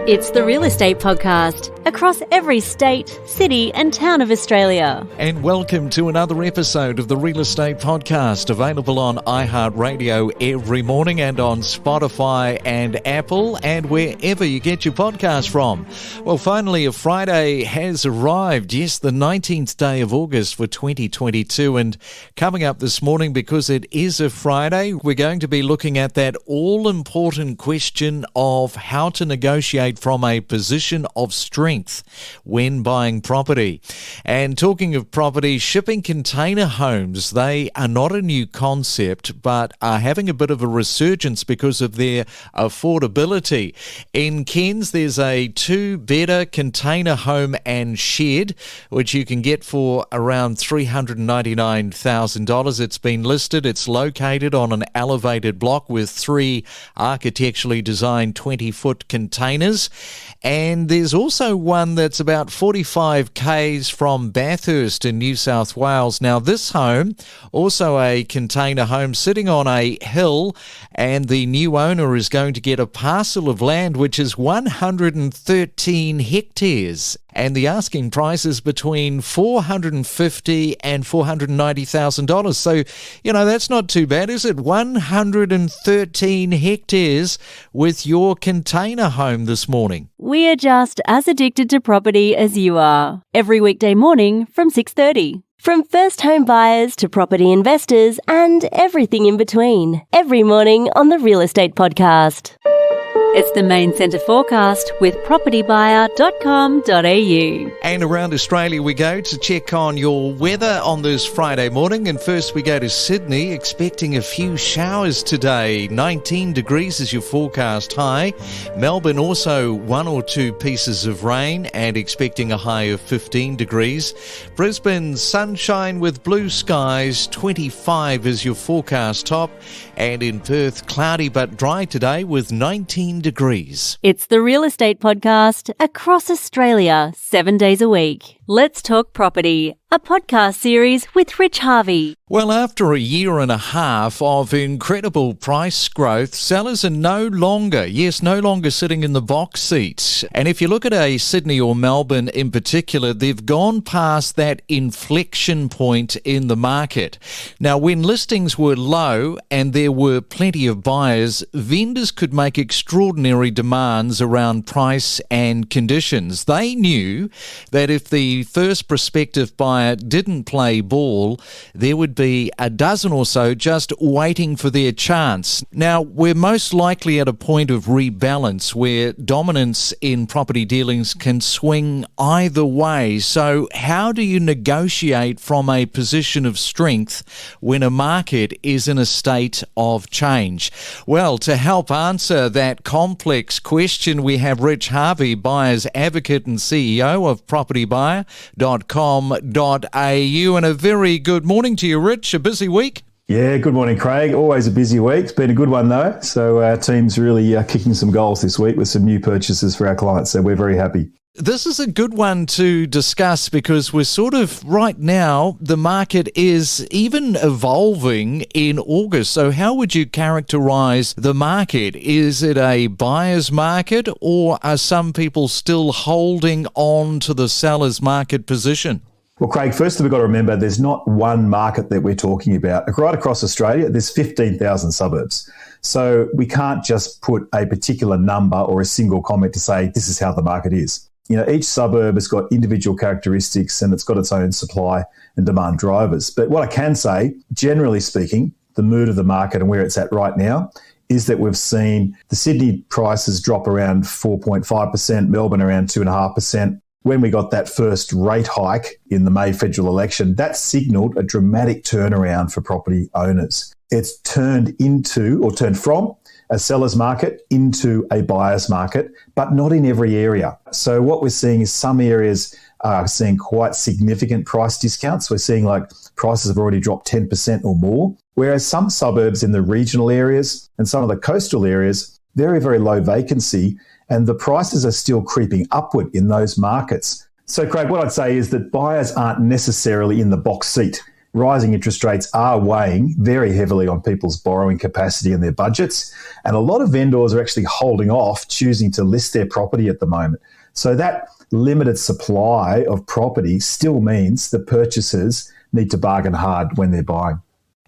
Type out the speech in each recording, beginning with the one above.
It's the Real Estate Podcast, across every state, city and town of Australia. And welcome to another episode of the Real Estate Podcast, available on iHeartRadio every morning and on Spotify and Apple and wherever you get your podcast from. Well, finally, a Friday has arrived. Yes, the 19th day of August for 2022. And coming up this morning, because it is a Friday, we're going to be looking at that all-important question of how to negotiate from a position of strength when buying property. And talking of property, shipping container homes, they are not a new concept, but are having a bit of a resurgence because of their affordability. In Cairns, there's a 2-bedder container home and shed, which you can get for around $399,000. It's been listed. It's located on an elevated block with 3 architecturally designed 20-foot containers. And there's also one that's about 45 k's from Bathurst in New South Wales. Now, this home, also a container home sitting on a hill, and the new owner is going to get a parcel of land which is 113 hectares. And the asking price is between $450,000 and $490,000. So, that's not too bad, is it? 113 hectares with your container home this morning. We are just as addicted to property as you are. Every weekday morning from 6:30. From first home buyers to property investors and everything in between. Every morning on the Real Estate Podcast. It's the main centre forecast with propertybuyer.com.au. And around Australia we go to check on your weather on this Friday morning. And first we go to Sydney, expecting a few showers today. 19 degrees is your forecast high. Melbourne also 1 or 2 pieces of rain and expecting a high of 15 degrees. Brisbane, sunshine with blue skies, 25 is your forecast top. And in Perth, cloudy but dry today with 19 degrees. It's the Real Estate Podcast, across Australia, 7 days a week. Let's Talk Property, a podcast series with Rich Harvey. Well, after a year and a half of incredible price growth, sellers are no longer sitting in the box seats. And if you look at a Sydney or Melbourne in particular, they've gone past that inflection point in the market. Now, when listings were low and there were plenty of buyers, vendors could make extraordinary demands around price and conditions. They knew that if the first prospective buyer didn't play ball, there would be a dozen or so just waiting for their chance. Now, we're most likely at a point of rebalance where dominance in property dealings can swing either way. So how do you negotiate from a position of strength when a market is in a state of change? Well, to help answer that complex question, we have Rich Harvey, buyer's advocate and CEO of propertybuyer.com.au. And a very good morning to you, Rich. A busy week? Yeah, good morning, Craig. Always a busy week. It's been a good one, though. So our team's really kicking some goals this week with some new purchases for our clients. So we're very happy. This is a good one to discuss because we're sort of right now, the market is even evolving in August. So how would you characterise the market? Is it a buyer's market, or are some people still holding on to the seller's market position? Well, Craig, first we've got to remember there's not one market that we're talking about. Right across Australia, there's 15,000 suburbs. So we can't just put a particular number or a single comment to say this is how the market is. Each suburb has got individual characteristics and it's got its own supply and demand drivers. But what I can say, generally speaking, the mood of the market and where it's at right now is that we've seen the Sydney prices drop around 4.5%, Melbourne around 2.5%. When we got that first rate hike in the May federal election, that signalled a dramatic turnaround for property owners. It's turned from a seller's market into a buyer's market, but not in every area. So what we're seeing is some areas are seeing quite significant price discounts. We're seeing like prices have already dropped 10% or more, whereas some suburbs in the regional areas and some of the coastal areas, very, very low vacancy, and the prices are still creeping upward in those markets. So, Craig, what I'd say is that buyers aren't necessarily in the box seat. rising interest rates are weighing very heavily on people's borrowing capacity and their budgets. And a lot of vendors are actually holding off choosing to list their property at the moment. So that limited supply of property still means that purchasers need to bargain hard when they're buying.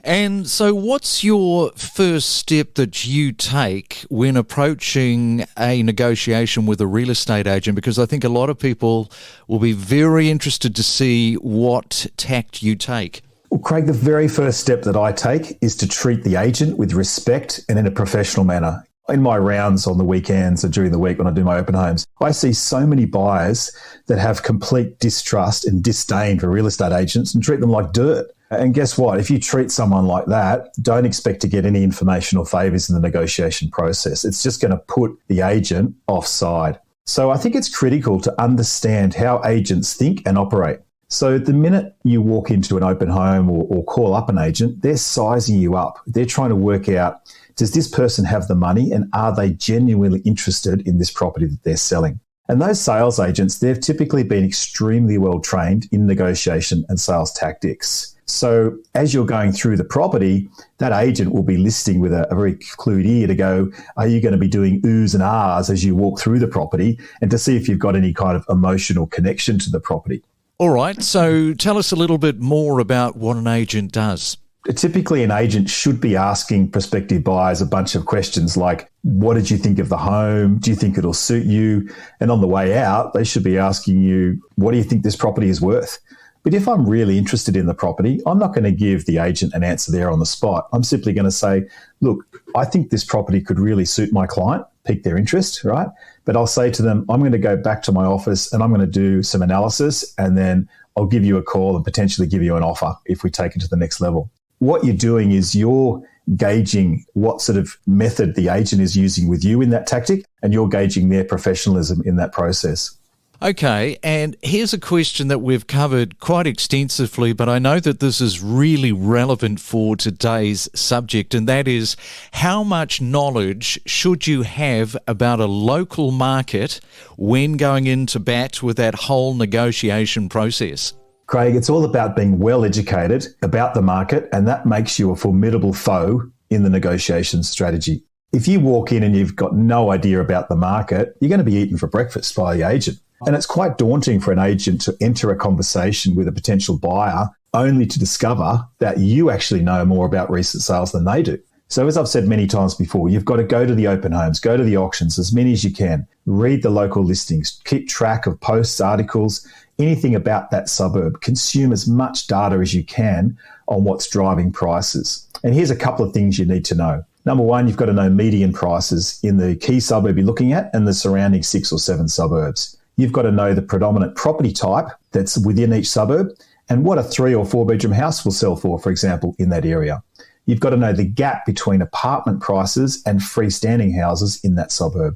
And so what's your first step that you take when approaching a negotiation with a real estate agent? Because I think a lot of people will be very interested to see what tact you take. Well, Craig, the very first step that I take is to treat the agent with respect and in a professional manner. In my rounds on the weekends and during the week when I do my open homes, I see so many buyers that have complete distrust and disdain for real estate agents and treat them like dirt. And guess what? If you treat someone like that, don't expect to get any information or favours in the negotiation process. It's just going to put the agent offside. So I think it's critical to understand how agents think and operate. So the minute you walk into an open home or call up an agent, they're sizing you up. They're trying to work out, does this person have the money and are they genuinely interested in this property that they're selling? And those sales agents, they've typically been extremely well trained in negotiation and sales tactics. So as you're going through the property, that agent will be listening with a very clued ear to go, are you going to be doing oohs and ahs as you walk through the property, and to see if you've got any kind of emotional connection to the property. All right, so tell us a little bit more about what an agent does. Typically, an agent should be asking prospective buyers a bunch of questions like, what did you think of the home? Do you think it'll suit you? And on the way out, they should be asking you, what do you think this property is worth? But if I'm really interested in the property, I'm not going to give the agent an answer there on the spot. I'm simply going to say, look, I think this property could really suit my client, pique their interest, right? But I'll say to them, I'm going to go back to my office and I'm going to do some analysis, and then I'll give you a call and potentially give you an offer if we take it to the next level. What you're doing is you're gauging what sort of method the agent is using with you in that tactic, and you're gauging their professionalism in that process. Okay, and here's a question that we've covered quite extensively, but I know that this is really relevant for today's subject, and that is, how much knowledge should you have about a local market when going into bat with that whole negotiation process? Craig, it's all about being well educated about the market, and that makes you a formidable foe in the negotiation strategy. If you walk in and you've got no idea about the market, you're going to be eaten for breakfast by the agent. And it's quite daunting for an agent to enter a conversation with a potential buyer only to discover that you actually know more about recent sales than they do. So as I've said many times before, you've got to go to the open homes, go to the auctions, as many as you can, read the local listings, keep track of posts, articles, anything about that suburb, consume as much data as you can on what's driving prices. And here's a couple of things you need to know. Number one, you've got to know median prices in the key suburb you're looking at and the surrounding 6 or 7 suburbs. You've got to know the predominant property type that's within each suburb and what a 3 or 4 bedroom house will sell for example, in that area. You've got to know the gap between apartment prices and freestanding houses in that suburb.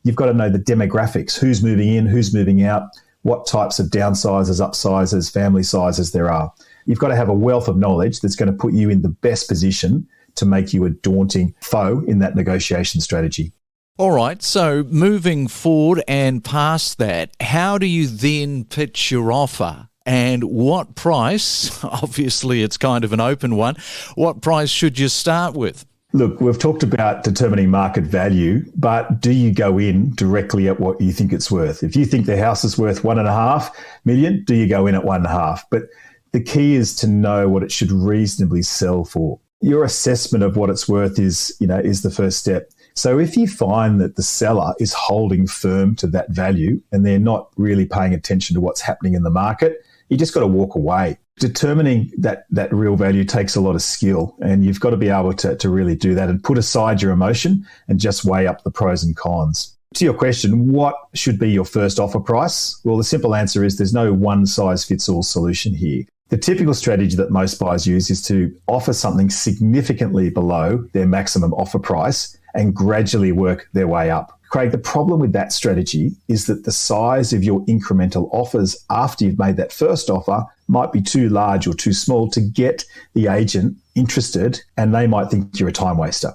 You've got to know the demographics, who's moving in, who's moving out, what types of downsizes, upsizes, family sizes there are. You've got to have a wealth of knowledge that's going to put you in the best position to make you a daunting foe in that negotiation strategy. All right, so moving forward and past that, how do you then pitch your offer? And what price, obviously it's kind of an open one, what price should you start with? Look, we've talked about determining market value, but do you go in directly at what you think it's worth? If you think the house is worth $1.5 million, do you go in at 1.5? But the key is to know what it should reasonably sell for. Your assessment of what it's worth is the first step. So if you find that the seller is holding firm to that value and they're not really paying attention to what's happening in the market, you just got to walk away. Determining that real value takes a lot of skill, and you've got to be able to really do that and put aside your emotion and just weigh up the pros and cons. To your question, what should be your first offer price? Well, the simple answer is there's no one-size-fits-all solution here. The typical strategy that most buyers use is to offer something significantly below their maximum offer price and gradually work their way up. Craig, the problem with that strategy is that the size of your incremental offers after you've made that first offer might be too large or too small to get the agent interested, and they might think you're a time waster.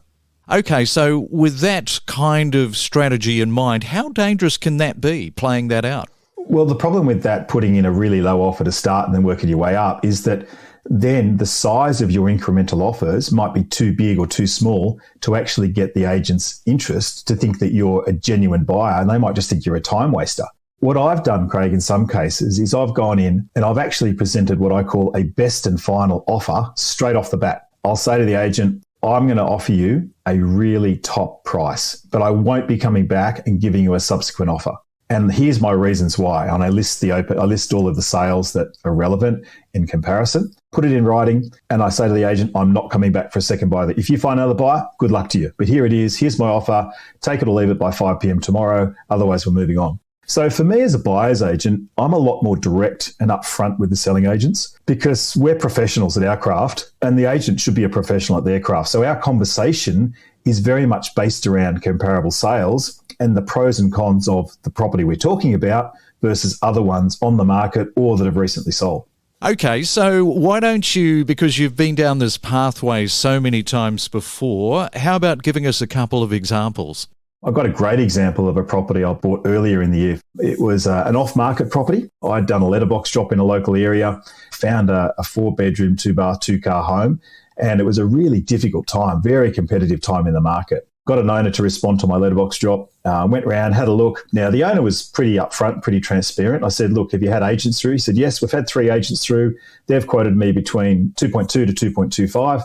Okay, so with that kind of strategy in mind, how dangerous can that be, playing that out? Well, the problem with that, putting in a really low offer to start and then working your way up, is that then the size of your incremental offers might be too big or too small to actually get the agent's interest to think that you're a genuine buyer, and they might just think you're a time waster. What I've done, Craig, in some cases is I've gone in and I've actually presented what I call a best and final offer straight off the bat. I'll say to the agent, I'm going to offer you a really top price, but I won't be coming back and giving you a subsequent offer. And here's my reasons why. And I list all of the sales that are relevant in comparison, put it in writing, and I say to the agent, I'm not coming back for a second buyer. If you find another buyer, good luck to you. But here it is. Here's my offer. Take it or leave it by 5 p.m. tomorrow. Otherwise, we're moving on. So for me as a buyer's agent, I'm a lot more direct and upfront with the selling agents because we're professionals at our craft and the agent should be a professional at their craft. So our conversation is very much based around comparable sales and the pros and cons of the property we're talking about versus other ones on the market or that have recently sold. Okay, so why don't you, because you've been down this pathway so many times before, how about giving us a couple of examples? I've got a great example of a property I bought earlier in the year. It was an off-market property. I'd done a letterbox drop in a local area, found a 4-bedroom, 2-bath, 2-car home, and it was a really difficult time, very competitive time in the market. Got an owner to respond to my letterbox drop, went around, had a look. Now, the owner was pretty upfront, pretty transparent. I said, look, have you had agents through? He said, yes, we've had 3 agents through. They've quoted me between 2.2 to 2.25.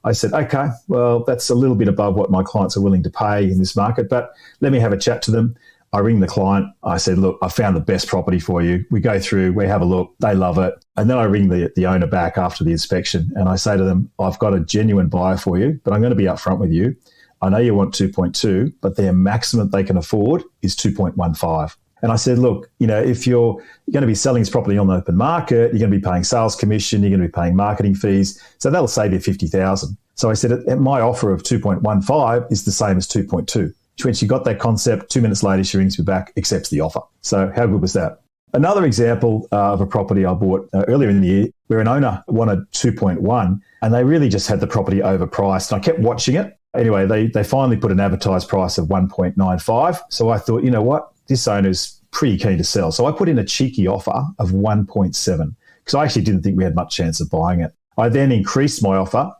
I said, okay, well, that's a little bit above what my clients are willing to pay in this market, but let me have a chat to them. I ring the client. I said, look, I found the best property for you. We go through, we have a look, they love it. And then I ring the owner back after the inspection and I say to them, I've got a genuine buyer for you, but I'm going to be upfront with you. I know you want 2.2, but their maximum they can afford is 2.15. And I said, look, if you're going to be selling this property on the open market, you're going to be paying sales commission, you're going to be paying marketing fees. So that'll save you $50,000. So I said, my offer of 2.15 is the same as 2.2. When she got that concept, 2 minutes later, she rings me back, accepts the offer. So how good was that? Another example of a property I bought earlier in the year where an owner wanted 2.1 and they really just had the property overpriced. And I kept watching it. Anyway, they finally put an advertised price of 1.95. So I thought, you know what? This owner's pretty keen to sell. So I put in a cheeky offer of 1.7 because I actually didn't think we had much chance of buying it. I then increased my offer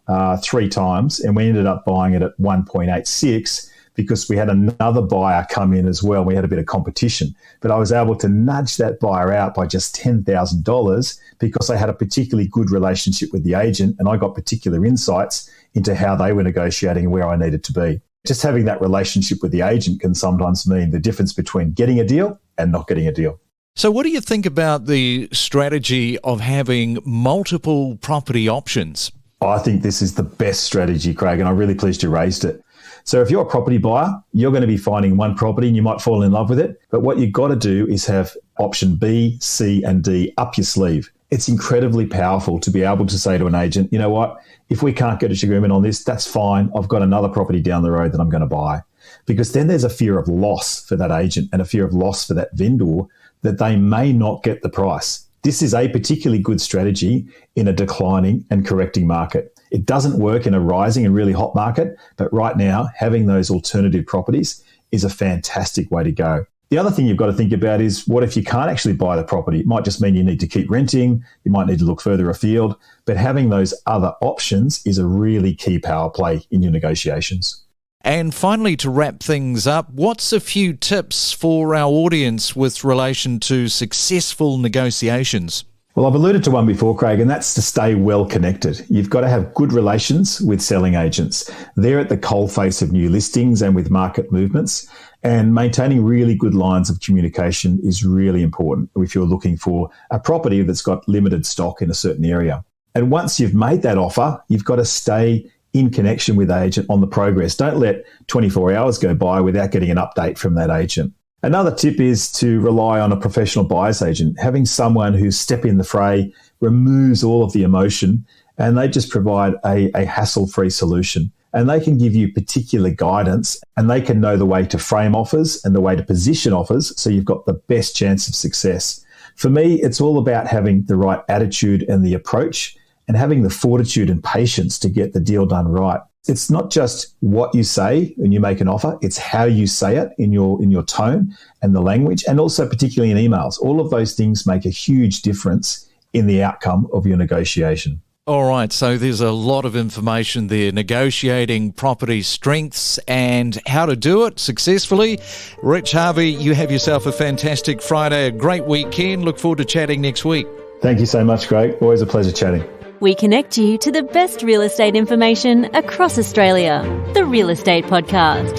3 times and we ended up buying it at 1.86 because we had another buyer come in as well. We had a bit of competition, but I was able to nudge that buyer out by just $10,000 because I had a particularly good relationship with the agent and I got particular insights into how they were negotiating and where I needed to be. Just having that relationship with the agent can sometimes mean the difference between getting a deal and not getting a deal. So what do you think about the strategy of having multiple property options? I think this is the best strategy, Craig, and I'm really pleased you raised it. So if you're a property buyer, you're going to be finding one property and you might fall in love with it. But what you've got to do is have option B, C, and D up your sleeve. It's incredibly powerful to be able to say to an agent, you know what, if we can't get a agreement on this, that's fine. I've got another property down the road that I'm going to buy. Because then there's a fear of loss for that agent and a fear of loss for that vendor that they may not get the price. This is a particularly good strategy in a declining and correcting market. It doesn't work in a rising and really hot market, but right now, having those alternative properties is a fantastic way to go. The other thing you've got to think about is what if you can't actually buy the property? It might just mean you need to keep renting. You might need to look further afield, but having those other options is a really key power play in your negotiations. And finally, to wrap things up, what's a few tips for our audience with relation to successful negotiations? Well, I've alluded to one before, Craig, and that's to stay well connected. You've got to have good relations with selling agents. They're at the coalface of new listings and with market movements, and maintaining really good lines of communication is really important if you're looking for a property that's got limited stock in a certain area. And once you've made that offer, you've got to stay in connection with the agent on the progress. Don't let 24 hours go by without getting an update from that agent. Another tip is to rely on a professional buyer's agent. Having someone who step in the fray, removes all of the emotion, and they just provide a hassle-free solution. And they can give you particular guidance and they can know the way to frame offers and the way to position offers so you've got the best chance of success. For me, it's all about having the right attitude and the approach and having the fortitude and patience to get the deal done right. It's not just what you say when you make an offer, it's how you say it in your tone and the language, and also particularly in emails. All of those things make a huge difference in the outcome of your negotiation. All right, so there's a lot of information there, negotiating property strengths and how to do it successfully. Rich Harvey, you have yourself a fantastic Friday, a great weekend. Look forward to chatting next week. Thank you so much, Craig. Always a pleasure chatting. We connect you to the best real estate information across Australia. The Real Estate Podcast.